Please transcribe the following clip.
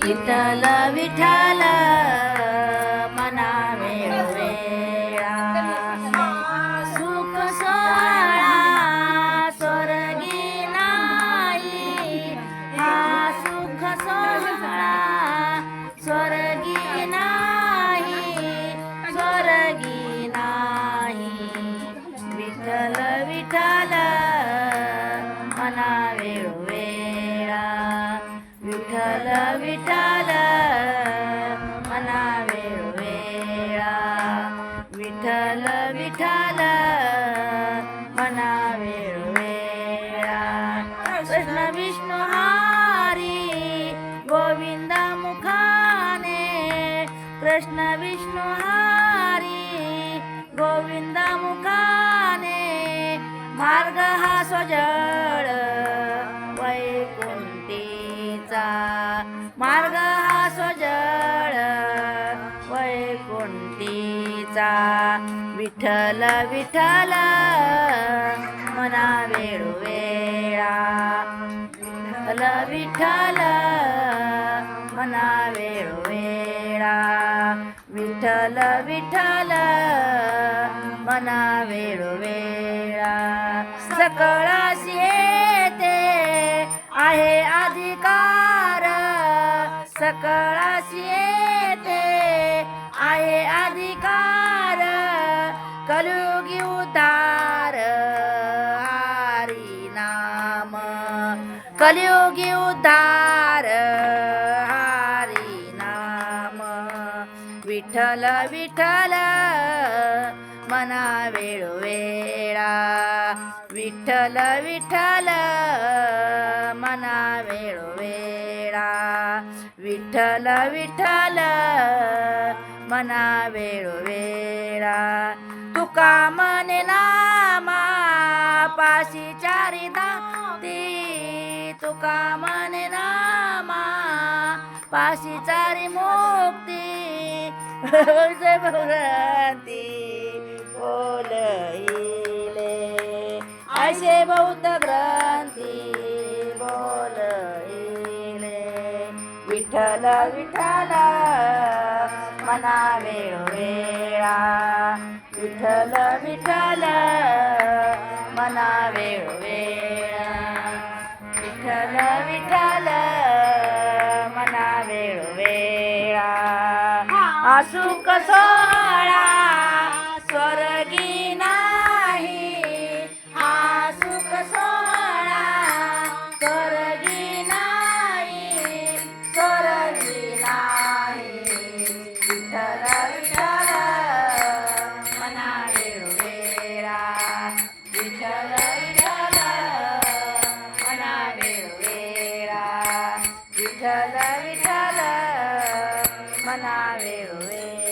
विठ्ठल विठ्ठल मना वेळोवेळा सुख सोहळा स्वर्गी नाही हा सुख सोहळा स्वर्गी नाही स्वर्गी नाही विठ्ठल विठ्ठल मना वेळोवेळा विठ्ठल विठ्ठल मना वेळोवेळा विठ्ठल विठ्ठल मना वेळोवेळा कृष्ण विष्णू हरी गोविंद मुखाने कृष्ण विष्णू हरी गोविंद मुखाने मार्ग हा स्वजळ वैकुंठीचा मार्ग हा स्वजळ वैकुंठीचा विठ्ठल विठ्ठल मना वेळोवेळा विठ्ठल विठ्ठल मना वेळोवेळा विठ्ठल विठ्ठल मना वेळोवेळा सकळाशी येते आहे अधिकार सकळाशी येते आहे अधिकार कलयुगी उद्धार हरी नाम कलयुगी उद्धार हरी नाम विठ्ठल विठ्ठल मना वेळोवेळा विठ्ठल विठ्ठल मना वेळोवेळा विठ्ठल विठ्ठल मना वेळोवेळा तुका म्हणे नामा पाशी चारी दाती तुका म्हणे नामा पाशी चारी मुक्ती भगवंती बोलईले ऐसे बहुत ग्रंथी बोलईले विठ्ठल विठ्ठल मना वेळोवेळा विठ्ठल विठ्ठल मना वेळोवेळा विठ्ठल विठ्ठल मना वेळोवेळा सुख सोहळा स्वर्गी नाही हा सुख सोहळा स्वर्गी नाही स्वर्गी नाही विठ्ठल विठ्ठल मना वेळोवेळा विठ्ठल विठ्ठल मना वेळोवेळा विठ्ठल विठ्ठल मना वेळोवेळा